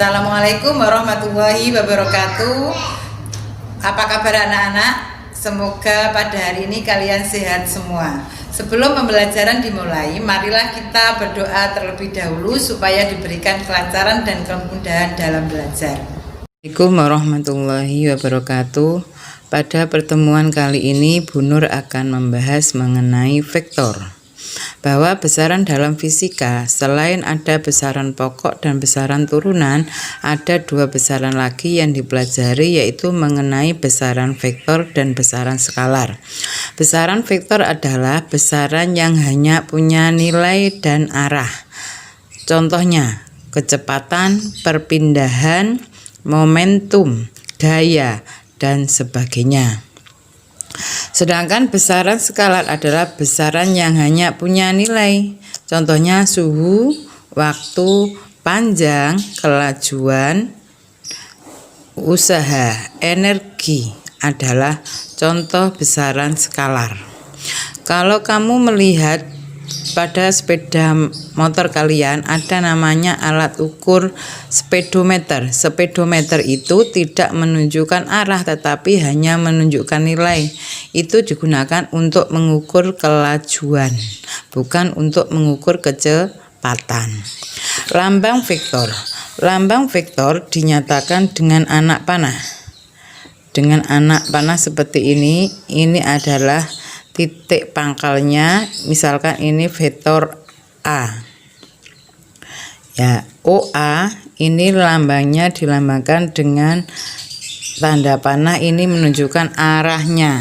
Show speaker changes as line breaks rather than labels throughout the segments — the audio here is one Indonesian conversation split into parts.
Assalamualaikum warahmatullahi wabarakatuh. Apa kabar anak-anak? Semoga pada hari ini kalian sehat semua. Sebelum pembelajaran dimulai, marilah kita berdoa terlebih dahulu supaya diberikan kelancaran dan kemudahan dalam belajar. Assalamualaikum warahmatullahi wabarakatuh. Pada pertemuan kali ini Bu Nur akan membahas mengenai vektor. Bahwa besaran dalam fisika selain ada besaran pokok dan besaran turunan, ada dua besaran lagi yang dipelajari, yaitu mengenai besaran vektor dan besaran skalar. Besaran vektor adalah besaran yang hanya punya nilai dan arah. Contohnya kecepatan, perpindahan, momentum, gaya, dan sebagainya. Sedangkan besaran skalar adalah besaran yang hanya punya nilai. Contohnya suhu, waktu, panjang, kelajuan, usaha, energi adalah contoh besaran skalar. Kalau kamu melihat pada sepeda motor kalian ada namanya alat ukur speedometer. Speedometer itu tidak menunjukkan arah tetapi hanya menunjukkan nilai. Itu digunakan untuk mengukur kelajuan, bukan untuk mengukur kecepatan. Lambang vektor. Lambang vektor dinyatakan dengan anak panah. Dengan anak panah seperti ini adalah titik pangkalnya, misalkan ini vektor A. Ya, OA ini lambangnya dilambangkan dengan tanda panah, ini menunjukkan arahnya.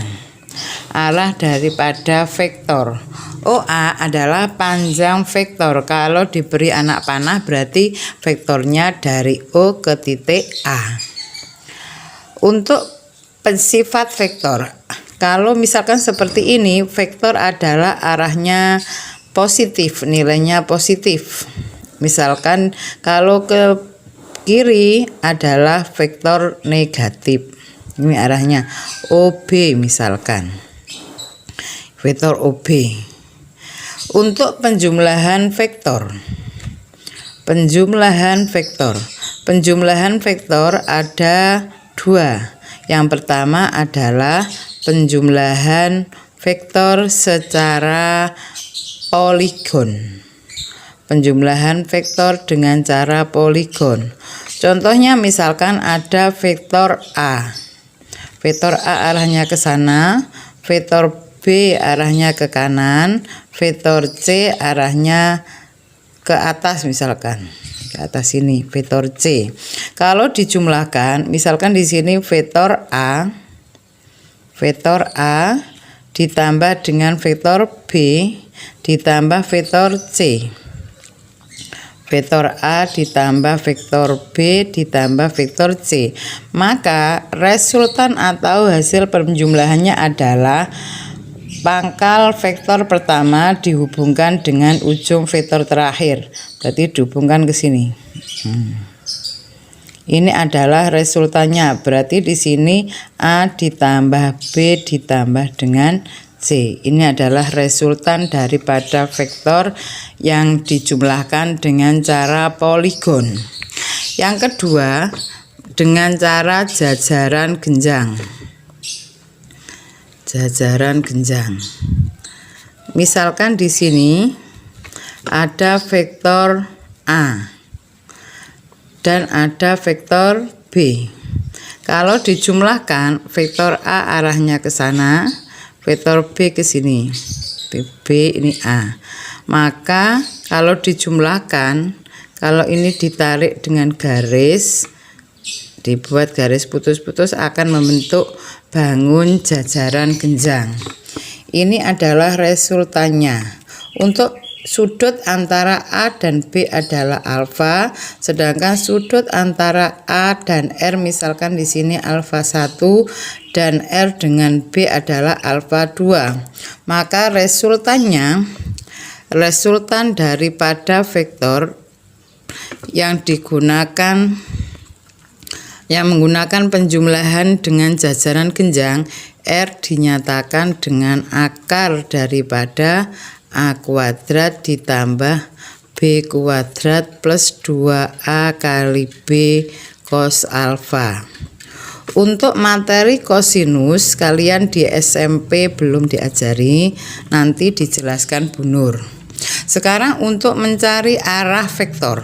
Arah daripada vektor. OA adalah panjang vektor. Kalau diberi anak panah berarti vektornya dari O ke titik A. Untuk pensifat vektor, kalau misalkan seperti ini, vektor adalah arahnya positif, nilainya positif. Misalkan kalau ke kiri adalah vektor negatif. Ini arahnya OB misalkan. Vektor OB. Untuk penjumlahan vektor. Penjumlahan vektor. Penjumlahan vektor ada dua. Yang pertama adalah penjumlahan vektor secara poligon. Penjumlahan vektor dengan cara poligon. Contohnya misalkan ada vektor A. Vektor A arahnya ke sana, vektor B arahnya ke kanan, vektor C arahnya ke atas misalkan. Ke atas ini vektor C. Kalau dijumlahkan, misalkan di sini vektor A ditambah dengan vektor B ditambah vektor C. Vektor A ditambah vektor B ditambah vektor C. Maka resultan atau hasil penjumlahannya adalah pangkal vektor pertama dihubungkan dengan ujung vektor terakhir. Berarti dihubungkan ke sini. Ini adalah resultannya. Berarti di sini A ditambah B ditambah dengan C. Ini adalah resultan daripada vektor yang dijumlahkan dengan cara poligon. Yang kedua, dengan cara jajaran genjang. Jajaran genjang. Misalkan di sini ada vektor A dan ada vektor B. Kalau dijumlahkan, vektor A arahnya ke sana, vektor B ke sini. B ini A. Maka kalau dijumlahkan, kalau ini ditarik dengan garis, dibuat garis putus-putus akan membentuk bangun jajaran genjang. Ini adalah resultannya. Untuk sudut antara A dan B adalah alfa, sedangkan sudut antara A dan R misalkan di sini alfa 1 dan R dengan B adalah alfa 2. Maka resultan daripada vektor yang menggunakan penjumlahan dengan jajaran genjang, R dinyatakan dengan akar daripada A kuadrat ditambah B B kuadrat plus 2A kali B cos alfa. Untuk materi kosinus kalian di SMP belum diajari, nanti dijelaskan Bu Nur. Sekarang untuk mencari arah vektor.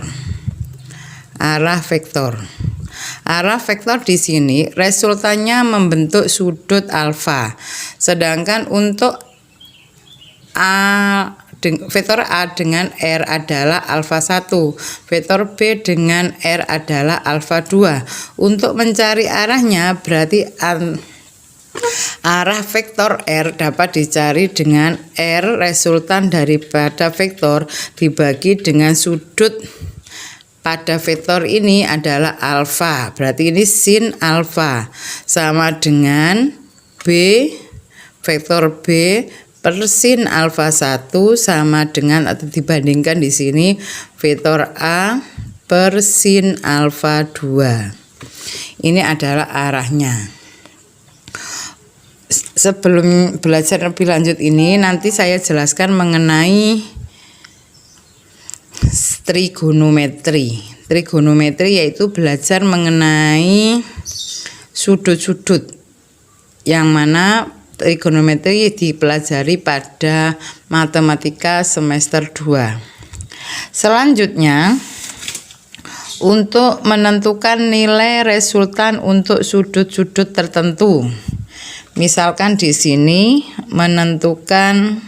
Arah vektor. Arah vektor di sini resultannya membentuk sudut alfa. Sedangkan untuk vektor A dengan R adalah alfa 1, vektor B dengan R adalah alfa 2. Untuk mencari arahnya berarti arah vektor R dapat dicari dengan R resultan daripada vektor dibagi dengan sudut pada vektor ini adalah alfa. Berarti ini sin alfa sama dengan B vektor B per sin alfa 1 sama dengan atau dibandingkan di sini vektor A per sin alfa 2. Ini adalah arahnya. Sebelum belajar lebih lanjut ini nanti saya jelaskan mengenai trigonometri. Trigonometri yaitu belajar mengenai sudut-sudut, yang mana trigonometri dipelajari pada matematika semester 2. Selanjutnya, untuk menentukan nilai resultan untuk sudut-sudut tertentu. Misalkan di sini menentukan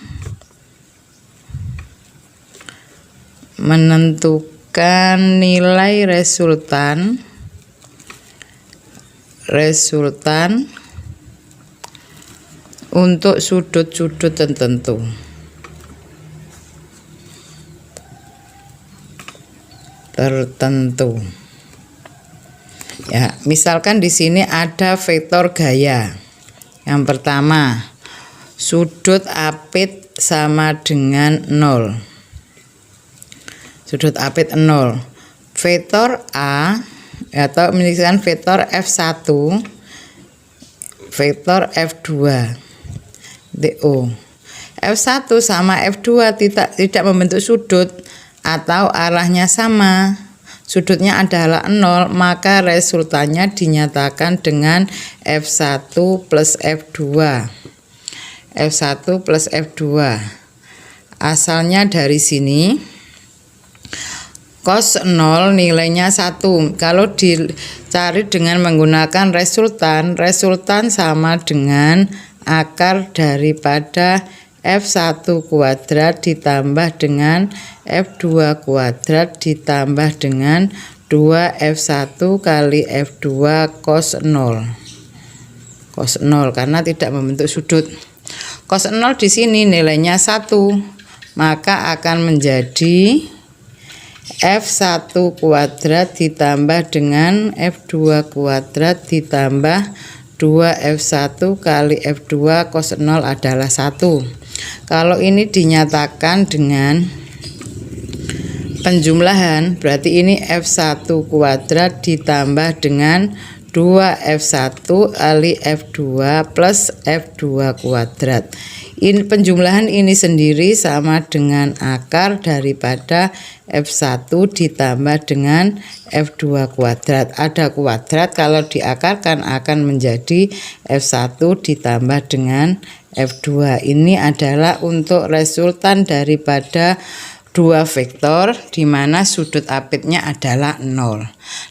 nilai resultan untuk sudut-sudut tertentu. Ya, misalkan di sini ada vektor gaya. Yang pertama, sudut apit sama dengan 0. Sudut apit 0. Vektor A atau misalkan vektor F1, vektor F2. DO. F1 sama F2 tidak membentuk sudut atau arahnya sama, sudutnya adalah 0, maka resultannya dinyatakan dengan F1 plus F2. F1 plus F2. Asalnya dari sini cos 0 nilainya 1. Kalau dicari dengan menggunakan resultan sama dengan akar daripada F1 kuadrat ditambah dengan F2 kuadrat ditambah dengan 2F1 kali F2 cos 0. Cos 0 karena tidak membentuk sudut. Cos 0 di sini nilainya 1, maka akan menjadi F1 kuadrat ditambah dengan F2 kuadrat ditambah 2F1 kali F2 cos 0 adalah 1. Kalau ini dinyatakan dengan penjumlahan, berarti ini F1 kuadrat ditambah dengan 2F1 kali F2 plus F2 kuadrat. Ini penjumlahan ini sendiri sama dengan akar daripada F1 ditambah dengan F2 kuadrat. Ada kuadrat, kalau diakarkan akan menjadi F1 ditambah dengan F2. Ini adalah untuk resultan daripada dua vektor di mana sudut apitnya adalah 0.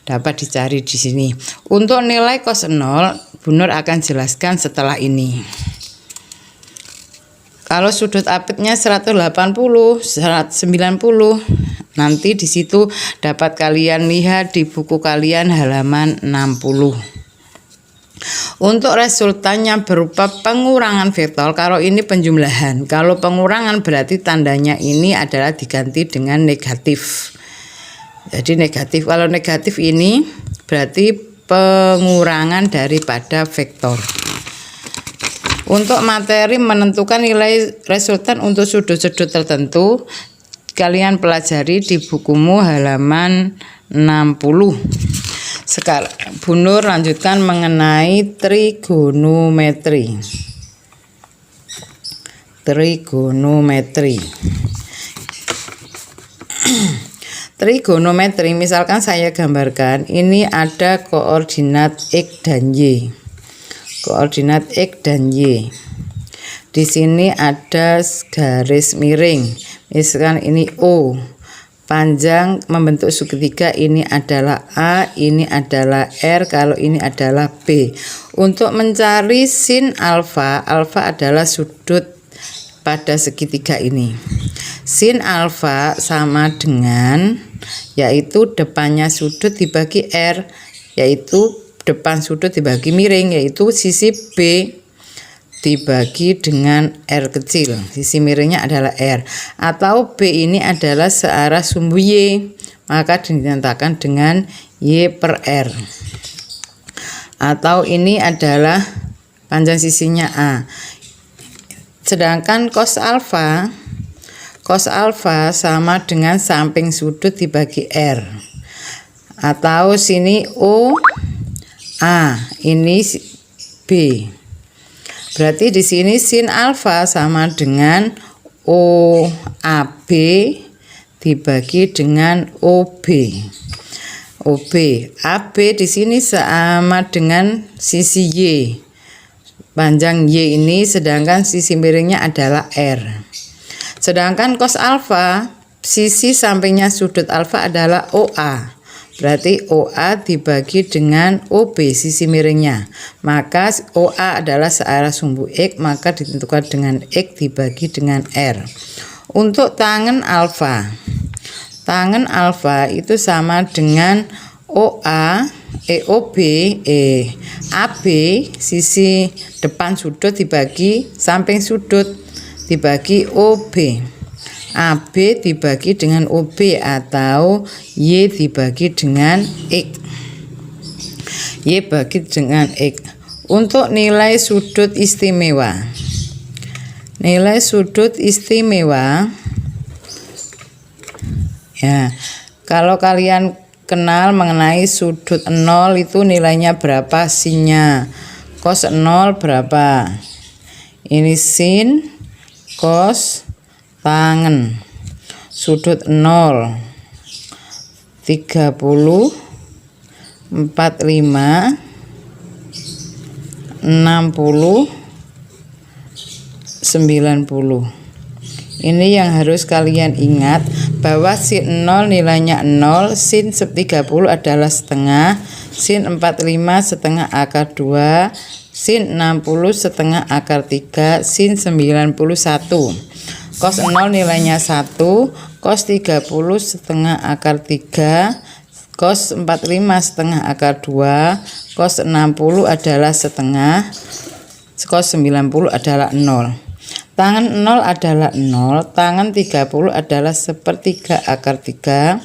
Dapat dicari di sini. Untuk nilai cos 0, Bu Nur akan jelaskan setelah ini. Kalau sudut apitnya 180, 190, nanti di situ dapat kalian lihat di buku kalian halaman 60. Untuk resultannya berupa pengurangan vektor, kalau ini penjumlahan. Kalau pengurangan berarti tandanya ini adalah diganti dengan negatif. Jadi negatif, kalau negatif ini berarti pengurangan daripada vektor. Untuk materi menentukan nilai resultan untuk sudut-sudut tertentu, kalian pelajari di bukumu halaman 60. Sekarang Bu Nur lanjutkan mengenai trigonometri. Trigonometri.
Trigonometri, misalkan saya gambarkan, ini ada koordinat X dan Y. Koordinat X dan Y. Di sini ada garis miring. Misalkan ini O. Panjang membentuk segitiga, ini adalah A, ini adalah R, kalau ini adalah B. Untuk mencari sin alfa, alfa adalah sudut pada segitiga ini. Sin alfa sama dengan, yaitu depannya sudut dibagi R, yaitu depan sudut dibagi miring, yaitu sisi B dibagi dengan R kecil. Sisi miringnya adalah R. Atau B ini adalah searah sumbu Y, maka dinyatakan dengan Y per R. Atau ini adalah panjang sisinya A. Sedangkan cos alfa sama dengan samping sudut dibagi R. Atau sini O A, ini B. Berarti di sini sin alfa sama dengan OAB dibagi dengan OB. OB, AB di sini sama dengan sisi Y. Panjang Y ini, sedangkan sisi miringnya adalah R. Sedangkan cos alfa, sisi sampingnya sudut alfa adalah OA. Berarti OA dibagi dengan OB, sisi miringnya. Maka OA adalah searah sumbu X, maka ditentukan dengan X dibagi dengan R. Untuk tangen alfa. Tangen alfa itu sama dengan AB, sisi depan sudut dibagi samping sudut dibagi OB. AB dibagi dengan OB atau Y dibagi dengan X. Y bagi dengan X. Untuk nilai sudut istimewa. Nilai sudut istimewa. Ya, kalau kalian kenal mengenai sudut 0 itu nilainya berapa sinnya. Cos 0 berapa? Ini sin, cos, tangen. Sudut 0 30, 45, 60, 90. Ini yang harus kalian ingat, bahwa sin 0 nilainya 0, sin 30 adalah setengah, sin 45 setengah akar 2, sin 60 setengah akar 3, sin 91. Cos 0 nilainya 1, cos 30 setengah akar 3, cos 45 setengah akar 2, cos 60 adalah setengah, cos 90 adalah 0. Tangen 0 adalah 0, tangen 30 adalah sepertiga akar 3,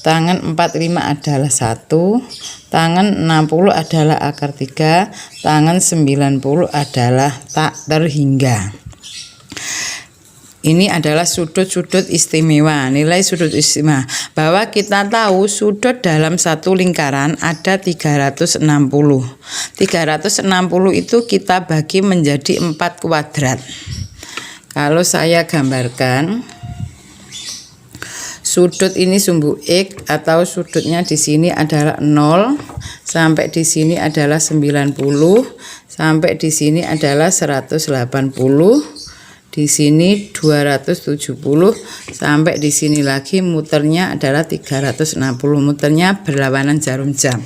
tangen 45 adalah 1, tangen 60 adalah akar 3, tangen 90 adalah tak terhingga. Ini adalah sudut-sudut istimewa, nilai sudut istimewa. Bahwa kita tahu sudut dalam satu lingkaran ada 360. 360 itu kita bagi menjadi 4 kuadrat. Kalau saya gambarkan, sudut ini sumbu X atau sudutnya di sini adalah 0, sampai di sini adalah 90, sampai di sini adalah 180. Di sini 270, sampai di sini lagi muternya adalah 360, muternya berlawanan jarum jam.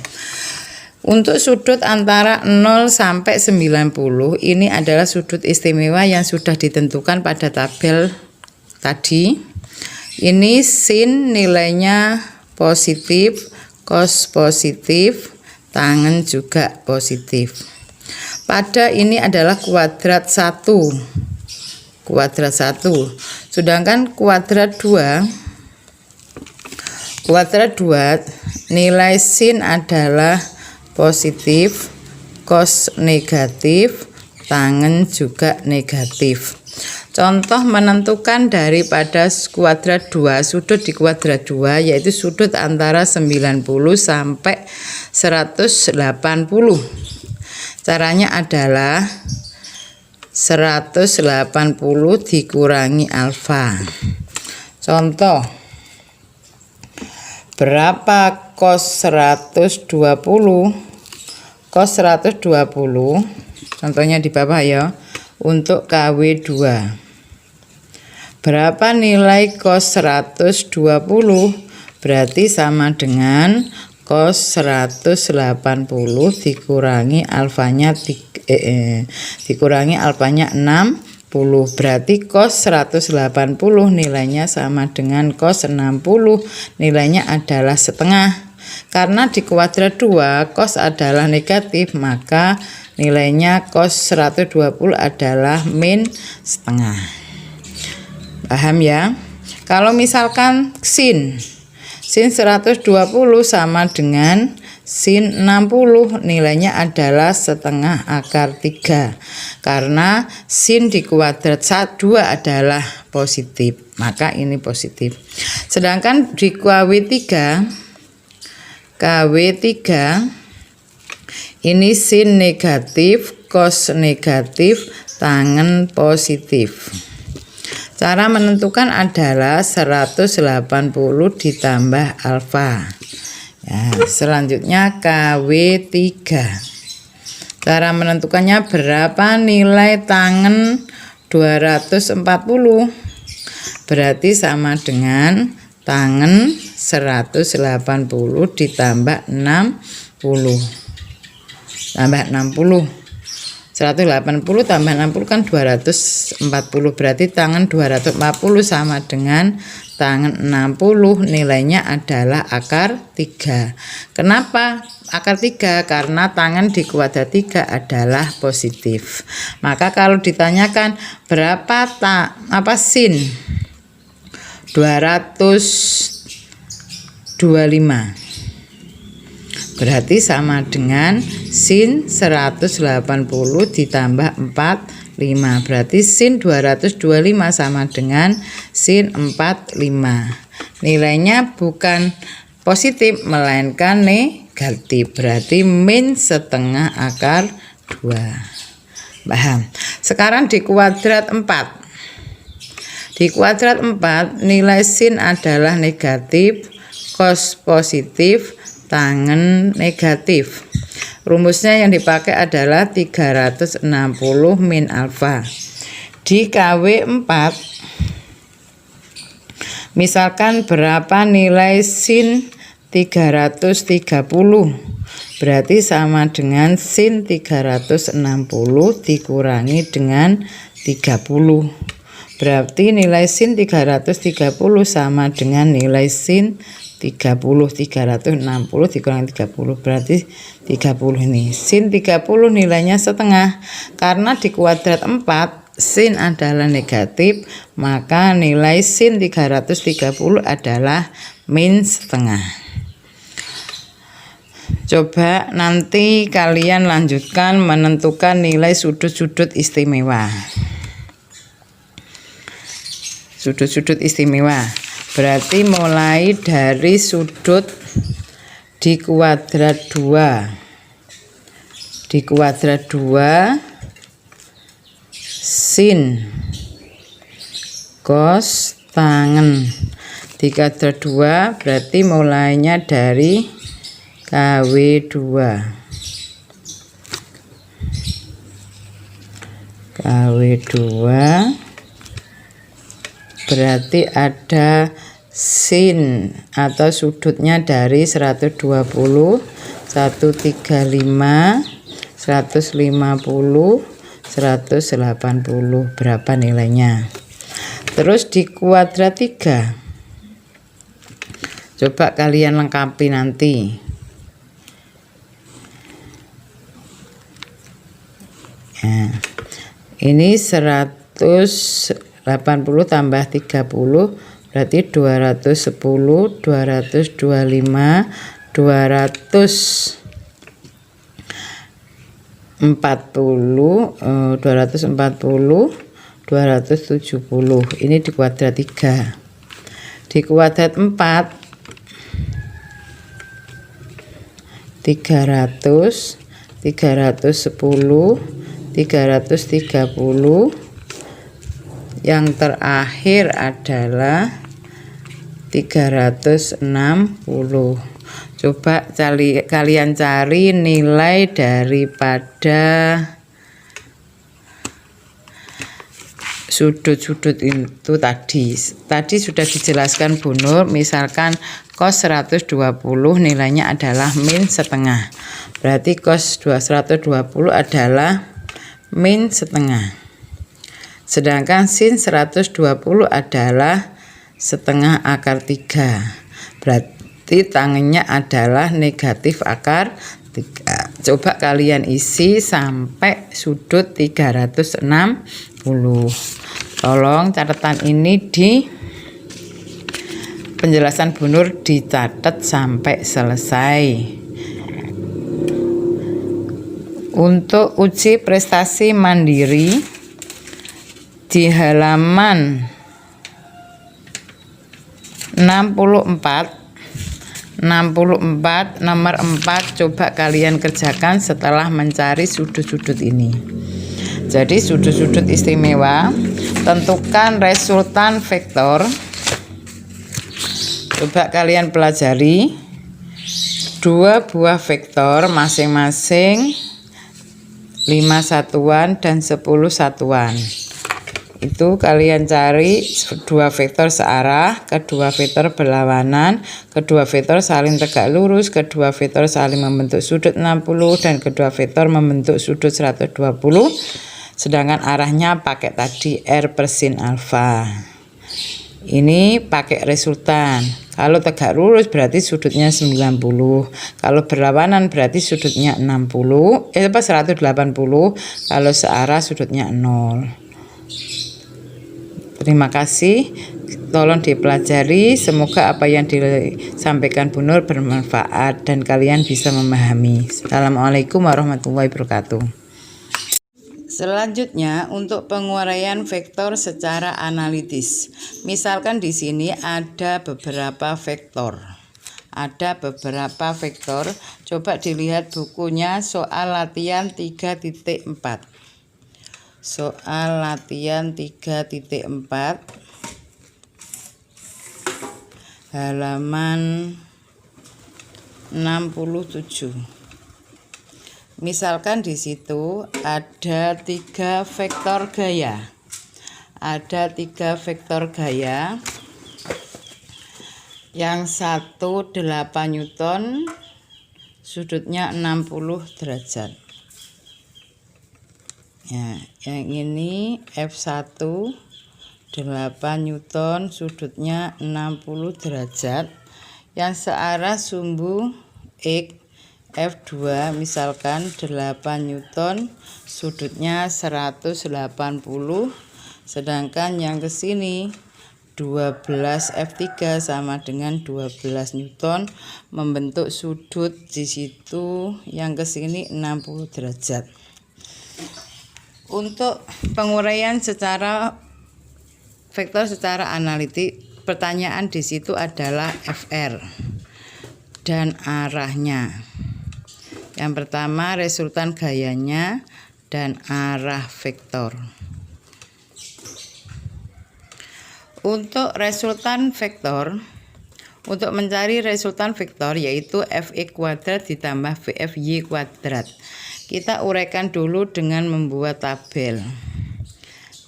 Untuk sudut antara 0 sampai 90 ini adalah sudut istimewa yang sudah ditentukan pada tabel tadi. Ini sin nilainya positif, cos positif, tangen juga positif. Pada ini adalah kuadrat 1. Kuadrat 1, sedangkan kuadrat 2 nilai sin adalah positif, cos negatif, tangen juga negatif. Contoh menentukan daripada kuadrat 2, sudut di kuadrat 2 yaitu sudut antara 90 sampai 180. Caranya adalah 180 dikurangi alfa. Contoh, Berapa cos 120? Cos 120 contohnya di bawah ya, untuk KW2. Berapa nilai cos 120? Berarti sama dengan cos 180 dikurangi alfanya dikurangi alfanya 60. Berarti cos 180 nilainya sama dengan cos 60, nilainya adalah setengah. Karena di kuadrat 2 cos adalah negatif, maka nilainya cos 120 adalah min setengah. Paham ya? Kalau misalkan sin 120 sama dengan sin 60, nilainya adalah setengah akar 3. Karena sin di kuadrat 2 adalah positif, maka ini positif. Sedangkan di KW3 ini sin negatif, cos negatif, tangen positif. Cara menentukan adalah 180 ditambah alfa. Ya, selanjutnya KW3. Cara menentukannya berapa nilai tangen 240? Berarti sama dengan tangen 180 ditambah 60. Tambah 60. 180 tambah 60 kan 240, berarti tangen 240 sama dengan tangen 60, nilainya adalah akar 3. Kenapa akar 3? Karena tangen di kuadrat 3 adalah positif. Maka kalau ditanyakan berapa sin 225, berarti sama dengan sin 180 ditambah 45. Berarti sin 225 sama dengan sin 45. Nilainya bukan positif melainkan negatif. Berarti min setengah akar 2. Paham? Sekarang di kuadrat 4. Di kuadrat 4 nilai sin adalah negatif, cos positif, tangen negatif. Rumusnya yang dipakai adalah 360 min alfa. Di KW4 misalkan berapa nilai sin 330? Berarti sama dengan sin 360 dikurangi dengan 30. Berarti nilai sin 330 sama dengan nilai sin 30. 360 dikurangi 30 berarti 30 ini. Sin 30 nilainya setengah. Karena di kuadrat 4 sin adalah negatif, maka nilai sin 330 adalah min setengah. Coba nanti kalian lanjutkan menentukan nilai sudut-sudut istimewa. Sudut-sudut istimewa berarti mulai dari sudut di kuadrat 2. Di kuadrat 2 sin cos tangen. Di kuadrat 2 berarti mulainya dari KW2. KW2 berarti ada sin atau sudutnya dari 120, 135, 150, 180. Berapa nilainya? Terus di kuadrat 3 coba kalian lengkapi nanti. Nah, ini 180 tambah 30 berarti 210, 225, 240, 270. Ini di kuadrat 3. Di kuadrat 4 300, 310, 330. Yang terakhir adalah 360. Coba kalian cari nilai daripada sudut-sudut itu tadi sudah dijelaskan Bu Nur. Misalkan cos 120 nilainya adalah min setengah, berarti cos 120 adalah min setengah, sedangkan sin 120 adalah setengah akar 3, berarti tangannya adalah negatif akar 3. Coba kalian isi sampai sudut 360. Tolong catatan ini di penjelasan Bu Nur dicatat sampai selesai. Untuk uji prestasi mandiri di halaman 64 nomor 4, coba kalian kerjakan setelah mencari sudut-sudut ini. Jadi sudut-sudut istimewa, tentukan resultan vektor. Coba kalian pelajari 2 buah vektor masing-masing 5 satuan dan 10 satuan. Itu kalian cari 2 vektor searah, kedua vektor berlawanan, kedua vektor saling tegak lurus, kedua vektor saling membentuk sudut 60, dan kedua vektor membentuk sudut 120, sedangkan arahnya pakai tadi R per sin alfa. Ini pakai resultan. Kalau tegak lurus berarti sudutnya 90, kalau berlawanan berarti sudutnya 180, kalau searah sudutnya 0. Terima kasih, tolong dipelajari. Semoga apa yang disampaikan Bu Nur bermanfaat dan kalian bisa memahami. Assalamualaikum warahmatullahi wabarakatuh. Selanjutnya untuk penguraian vektor secara analitis. Misalkan di sini ada beberapa vektor. Coba dilihat bukunya soal latihan 3.4. Soal latihan 3.4 halaman 67. Misalkan di situ ada 3 vektor gaya. Yang satu 8 Newton, sudutnya 60 derajat. Ya, yang ini F1 8 Newton, sudutnya 60 derajat. Yang searah sumbu X F2 misalkan 8 Newton, sudutnya 180, sedangkan yang ke sini 12 F3 sama dengan 12 Newton, membentuk sudut di situ yang ke sini 60 derajat. Untuk penguraian secara vektor secara analitik, pertanyaan di situ adalah FR dan arahnya. Yang pertama resultan gayanya dan arah vektor. Untuk resultan vektor, untuk mencari resultan vektor yaitu Fx kuadrat ditambah Vfy kuadrat. Kita uraikan dulu dengan membuat tabel.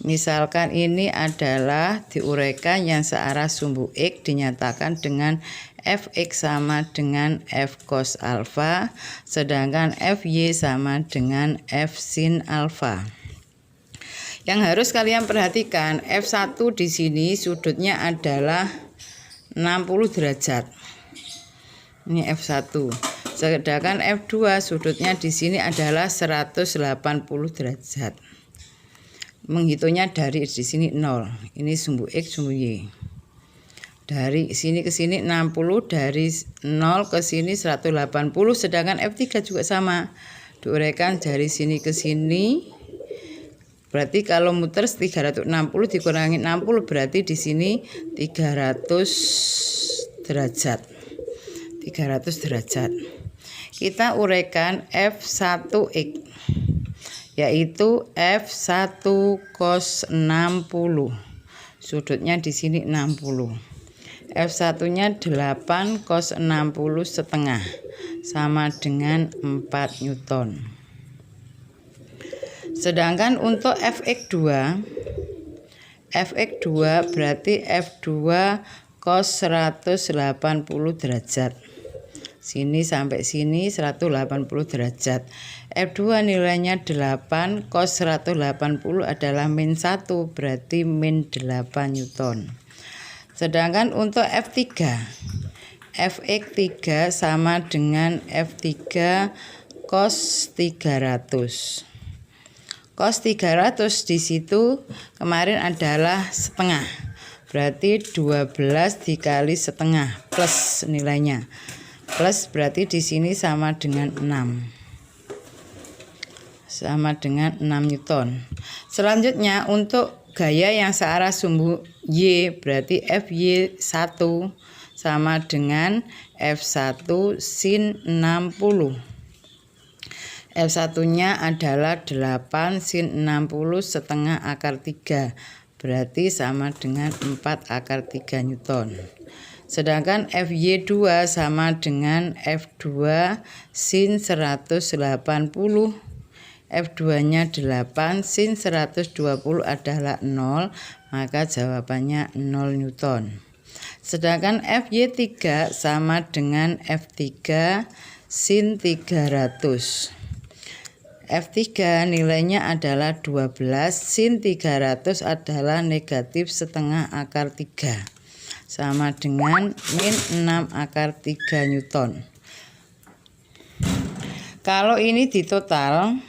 Misalkan ini adalah diuraikan yang searah sumbu X dinyatakan dengan Fx sama dengan F cos alfa, sedangkan Fy sama dengan F sin alfa. Yang harus kalian perhatikan, F1 di sini sudutnya adalah 60 derajat. Ini F1. Sedangkan F2 sudutnya di sini adalah 180 derajat. Menghitungnya dari di sini 0. Ini sumbu X, sumbu Y. Dari sini ke sini 60, dari 0 ke sini 180, sedangkan F3 juga sama. Diuraikan dari sini ke sini. Berarti kalau muter 360 dikurangi 60 berarti di sini 300 derajat. 300 derajat. Kita uraikan F1X yaitu F1 cos 60. Sudutnya di sini 60. F1-nya 8 cos 60 setengah sama dengan 4 Newton. Sedangkan untuk Fx2 berarti F2 cos 180 derajat. Sini sampai sini 180 derajat. F2 nilainya 8 cos 180 adalah min 1, berarti min 8 Newton. Sedangkan untuk F3 Fx3 sama dengan F3 cos 300. Cos 300 di situ kemarin adalah setengah. Berarti 12 dikali setengah plus nilainya. Plus berarti di sini sama dengan 6. Sama dengan 6 Newton. Selanjutnya untuk gaya yang searah sumbu Y berarti Fy1 sama dengan F1 sin 60. F1-nya adalah 8 sin 60 setengah akar 3. Berarti sama dengan 4 akar 3 Newton. Sedangkan Fy2 sama dengan F2 sin 180. F2-nya 8 sin 120 adalah 0, maka jawabannya 0 Newton. Sedangkan Fy3 sama dengan F3 sin 300. F3 nilainya adalah 12, sin 300 adalah negatif setengah akar 3. Sama dengan min 6 akar 3 Newton. Kalau ini ditotal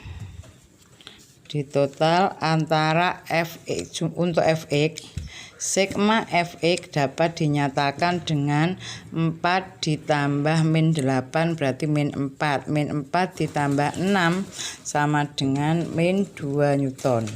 antara Fx untuk Fx, sigma Fx dapat dinyatakan dengan 4 ditambah min 8 berarti min 4. Min 4 ditambah 6 sama dengan min 2 Newton.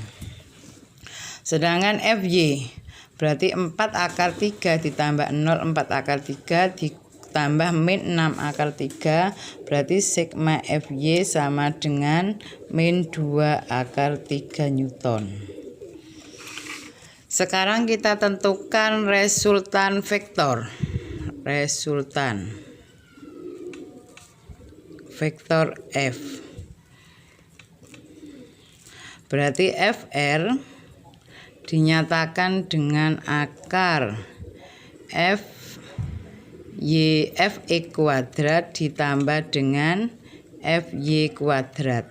Sedangkan Fy berarti 4 akar 3 ditambah 0, 4 akar 3 ditambah min 6 akar 3 berarti sigma Fy sama dengan min 2 akar 3 Newton. Sekarang kita tentukan resultan vektor. Resultan vektor F. Berarti Fr dinyatakan dengan akar Fx kuadrat ditambah dengan Fy kuadrat.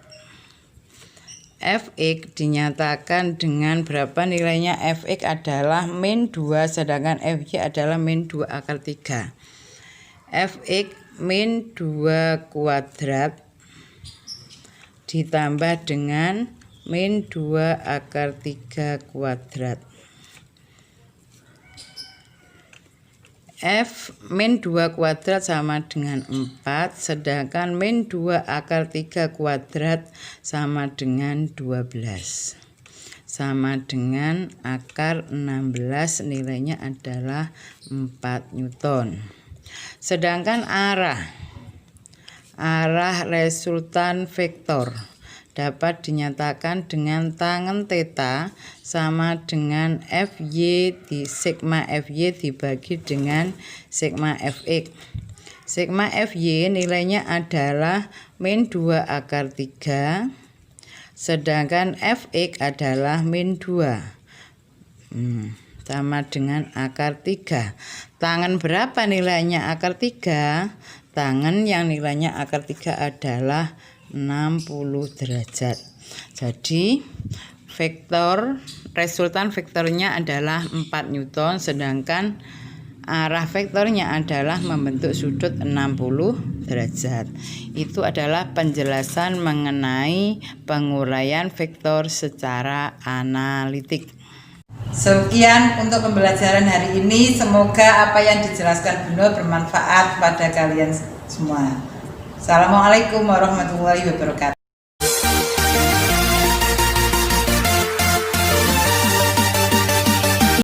Fx dinyatakan dengan berapa nilainya? Fx adalah min 2 sedangkan Fy adalah min 2 akar 3. Fx min 2 kuadrat ditambah dengan min 2 akar 3 kuadrat. F min 2 kuadrat sama dengan 4, sedangkan min 2 akar 3 kuadrat sama dengan 12. Sama dengan akar 16, nilainya adalah 4 Newton. Sedangkan arah resultan vektor dapat dinyatakan dengan tangen theta sama dengan Fy di sigma Fy dibagi dengan sigma Fx. Sigma Fy nilainya adalah min 2 akar 3, sedangkan Fx adalah min 2. Sama dengan akar 3. Tangen berapa nilainya akar 3? Tangen yang nilainya akar 3 adalah 60 derajat. Jadi resultan vektornya adalah 4 Newton, sedangkan arah vektornya adalah membentuk sudut 60 derajat. Itu adalah penjelasan mengenai penguraian vektor secara analitik.
Sekian untuk pembelajaran hari ini. Semoga apa yang dijelaskan Bunda bermanfaat pada kalian semua. Assalamualaikum warahmatullahi wabarakatuh.